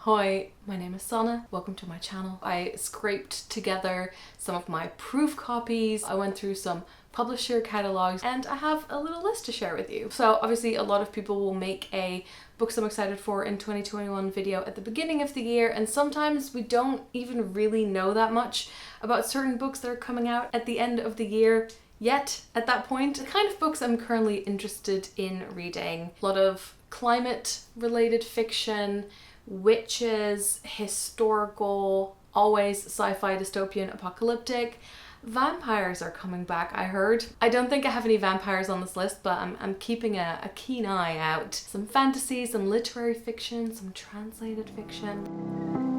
Hi, my name is Sana. Welcome to my channel. I scraped together some of my proof copies. I went through some publisher catalogs and I have a little list to share with you. So obviously a lot of people will make a books I'm excited for in 2021 video at the beginning of the year, and sometimes we don't even really know that much about certain books that are coming out at the end of the year yet at that point. The kind of books I'm currently interested in reading: a lot of climate related fiction, witches, historical, always sci-fi, dystopian, apocalyptic. Vampires are coming back, I heard. I don't think I have any vampires on this list, but I'm keeping a keen eye out. Some fantasy, some literary fiction, some translated fiction.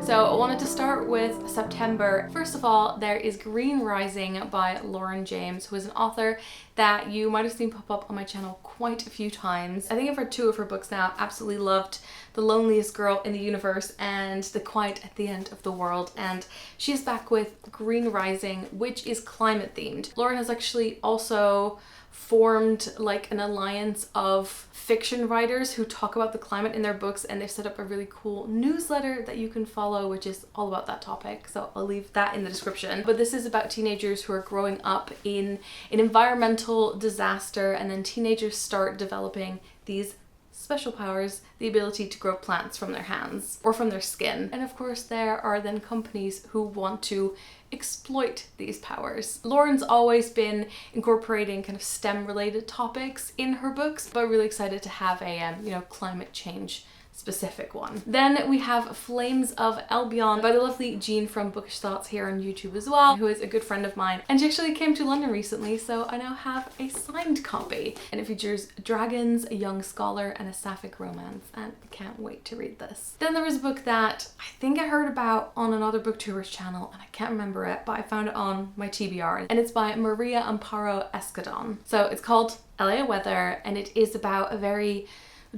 So I wanted to start with September. First of all, there is Green Rising by Lauren James, who is an author that you might have seen pop up on my channel quite a few times. I think I've read two of her books now. Absolutely loved The Loneliest Girl in the Universe and The Quiet at the End of the World. And she's back with Green Rising, which is climate themed. Lauren has actually also formed like an alliance of fiction writers who talk about the climate in their books, and they've set up a really cool newsletter that you can follow, which is all about that topic, so I'll leave that in the description. But this is about teenagers who are growing up in an environmental disaster, and then teenagers start developing these special powers, the ability to grow plants from their hands or from their skin. And of course there are then companies who want to exploit these powers. Lauren's always been incorporating kind of STEM related topics in her books, but really excited to have a climate change specific one. Then we have Flames of Albion by the lovely Jean from Bookish Thoughts here on YouTube as well, who is a good friend of mine, and she actually came to London recently, so I now have a signed copy, and it features dragons, a young scholar, and a sapphic romance, and I can't wait to read this. Then there was a book that I think I heard about on another booktuber's channel, and I can't remember it, but I found it on my TBR, and it's by Maria Amparo Escadon. So it's called LA Weather, and it is about a very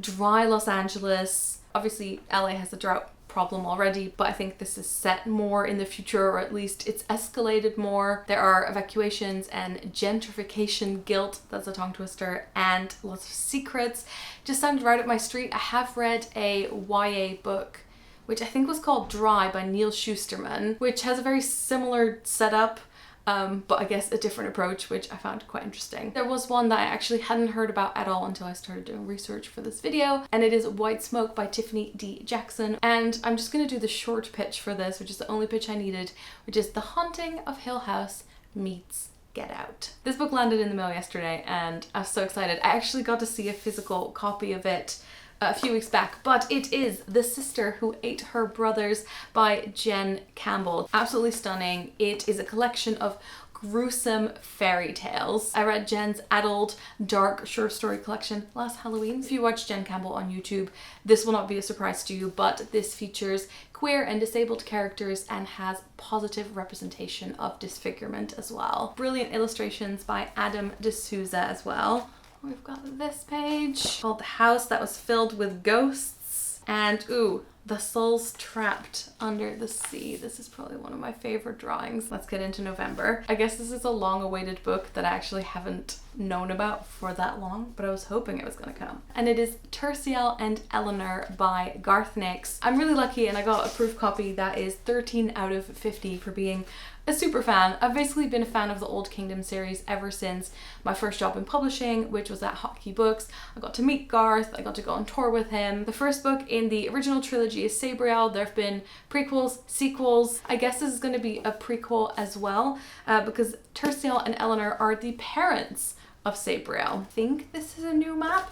dry Los Angeles. Obviously LA has a drought problem already, but I think this is set more in the future, or at least it's escalated more. There are evacuations and gentrification guilt, that's a tongue twister, and lots of secrets. Just sounded right up my street. I have read a YA book which I think was called Dry by Neil Shusterman, which has a very similar setup, but I guess a different approach, which I found quite interesting. There was one that I actually hadn't heard about at all until I started doing research for this video, and it is White Smoke by Tiffany D. Jackson. And I'm just gonna do the short pitch for this, which is the only pitch I needed, which is The Haunting of Hill House meets Get Out. This book landed in the mail yesterday and I was so excited. I actually got to see a physical copy of it a few weeks back, but it is The Sister Who Ate Her Brothers by Jen Campbell. Absolutely stunning. It is a collection of gruesome fairy tales. I read Jen's adult dark short story collection last Halloween. If you watch Jen Campbell on YouTube, this will not be a surprise to you, but this features queer and disabled characters and has positive representation of disfigurement as well. Brilliant illustrations by Adam D'Souza as well. We've got this page called The House That Was Filled with Ghosts, and ooh, The Souls Trapped Under the Sea. This is probably one of my favorite drawings. Let's get into November. I guess this is a long-awaited book that I actually haven't known about for that long, but I was hoping it was gonna come. And it is Terciel and Eleanor by Garth Nix. I'm really lucky and I got a proof copy that is 13 out of 50 for being a super fan. I've basically been a fan of the Old Kingdom series ever since my first job in publishing, which was at Hotkey Books. I got to meet Garth, I got to go on tour with him. The first book in the original trilogy is Sabriel. There have been prequels, sequels. I guess this is going to be a prequel as well, because Terciel and Eleanor are the parents of Sabriel. I think this is a new map.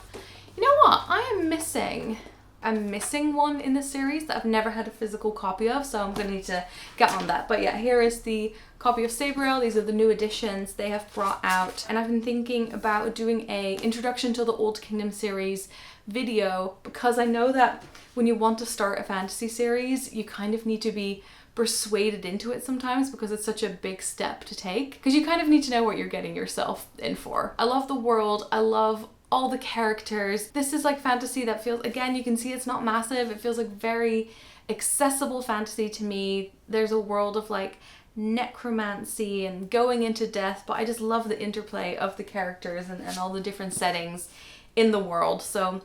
You know what? I'm missing one in the series that I've never had a physical copy of, so I'm gonna need to get on that. But yeah, here is the copy of Sabriel. These are the new editions they have brought out, and I've been thinking about doing a introduction to the Old Kingdom series video, because I know that when you want to start a fantasy series, you kind of need to be persuaded into it sometimes, because it's such a big step to take, because you kind of need to know what you're getting yourself in for. I love the world, I love all the characters. This is like fantasy that feels, again, you can see it's not massive, it feels like very accessible fantasy to me. There's a world of like necromancy and going into death, but I just love the interplay of the characters and all the different settings in the world. So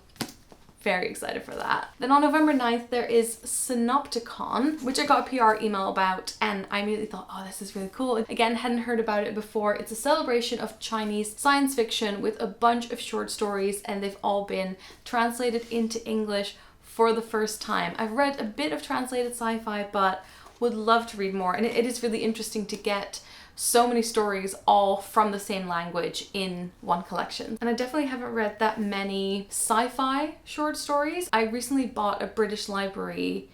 very excited for that. Then on November 9th, there is Synopticon, which I got a PR email about, and I immediately thought, oh, this is really cool. Again, hadn't heard about it before. It's a celebration of Chinese science fiction with a bunch of short stories, and they've all been translated into English for the first time. I've read a bit of translated sci-fi, but would love to read more. And it is really interesting to get so many stories all from the same language in one collection. And I definitely haven't read that many sci-fi short stories. I recently bought a British Library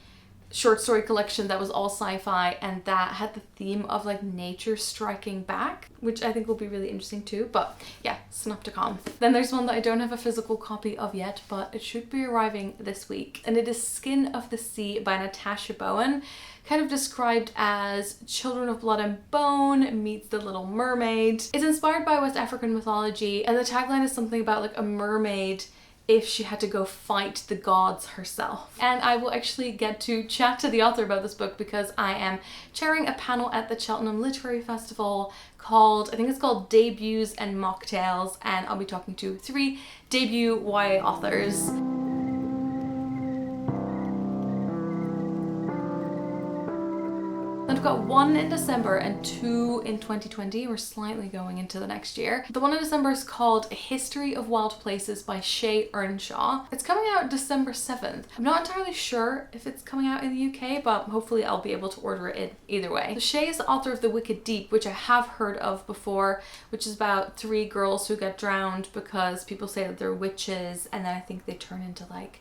short story collection that was all sci-fi, and that had the theme of like nature striking back, which I think will be really interesting too. But yeah, Synopticon. Then there's one that I don't have a physical copy of yet, but it should be arriving this week, and it is Skin of the Sea by Natasha Bowen, kind of described as Children of Blood and Bone meets The Little Mermaid. It's inspired by West African mythology, and the tagline is something about like a mermaid if she had to go fight the gods herself. And I will actually get to chat to the author about this book because I am chairing a panel at the Cheltenham Literary Festival called, I think it's called Debuts and Mocktails, and I'll be talking to 3 debut YA authors. I've got 1 in December and 2 in 2020. We're slightly going into the next year. The one in December is called A History of Wild Places by Shay Earnshaw. It's coming out December 7th. I'm not entirely sure if it's coming out in the UK, but hopefully I'll be able to order it either way. So Shay is the author of The Wicked Deep, which I have heard of before, which is about 3 girls who get drowned because people say that they're witches, and then I think they turn into like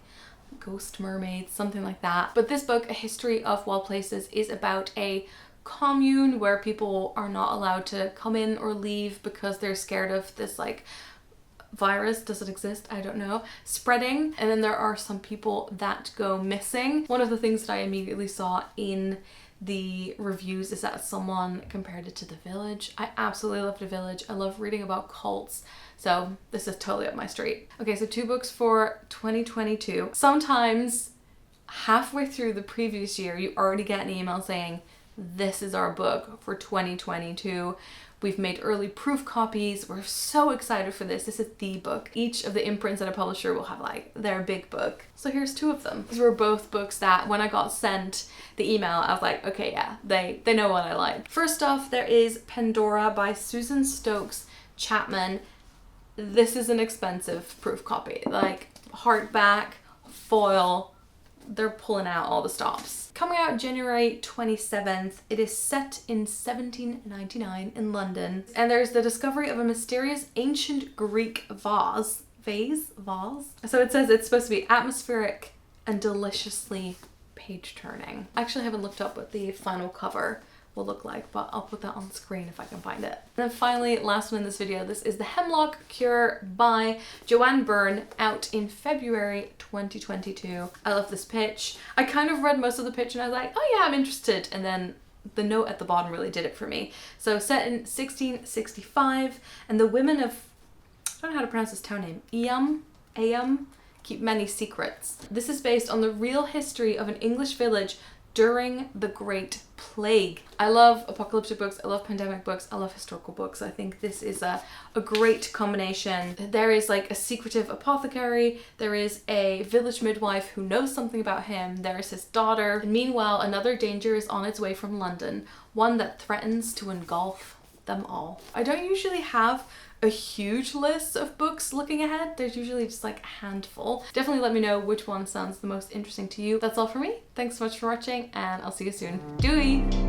ghost mermaids, something like that. But this book, A History of Wild Places, is about a commune where people are not allowed to come in or leave because they're scared of this like virus, does it exist? I don't know, spreading. And then there are some people that go missing. One of the things that I immediately saw in the reviews is that someone compared it to The Village. I absolutely love The Village. I love reading about cults. So this is totally up my street. Okay, so 2 books for 2022. Sometimes halfway through the previous year, you already get an email saying, this is our book for 2022. We've made early proof copies. We're so excited for this. This is the book. Each of the imprints at a publisher will have like their big book. So here's 2 of them. These were both books that when I got sent the email, I was like, okay, yeah, they know what I like. First off, there is Pandora by Susan Stokes Chapman. This is an expensive proof copy, like hardback, foil, they're pulling out all the stops. Coming out January 27th, it is set in 1799 in London, and there's the discovery of a mysterious ancient Greek vase. So it says it's supposed to be atmospheric and deliciously page-turning. I actually haven't looked up what the final cover will look like, but I'll put that on the screen if I can find it. And then finally, last one in this video, this is The Hemlock Cure by Joanne Byrne, out in February 2022. I love this pitch. I kind of read most of the pitch and I was like, oh yeah, I'm interested. And then the note at the bottom really did it for me. So set in 1665, and the women of, I don't know how to pronounce this town name, Ayam, keep many secrets. This is based on the real history of an English village during the Great Plague. I love apocalyptic books, I love pandemic books, I love historical books. I think this is a great combination. There is like a secretive apothecary, there is a village midwife who knows something about him, there is his daughter, and meanwhile another danger is on its way from London, one that threatens to engulf them all. I don't usually have a huge list of books looking ahead. There's usually just like a handful. Definitely let me know which one sounds the most interesting to you. That's all for me. Thanks so much for watching, and I'll see you soon. Doei!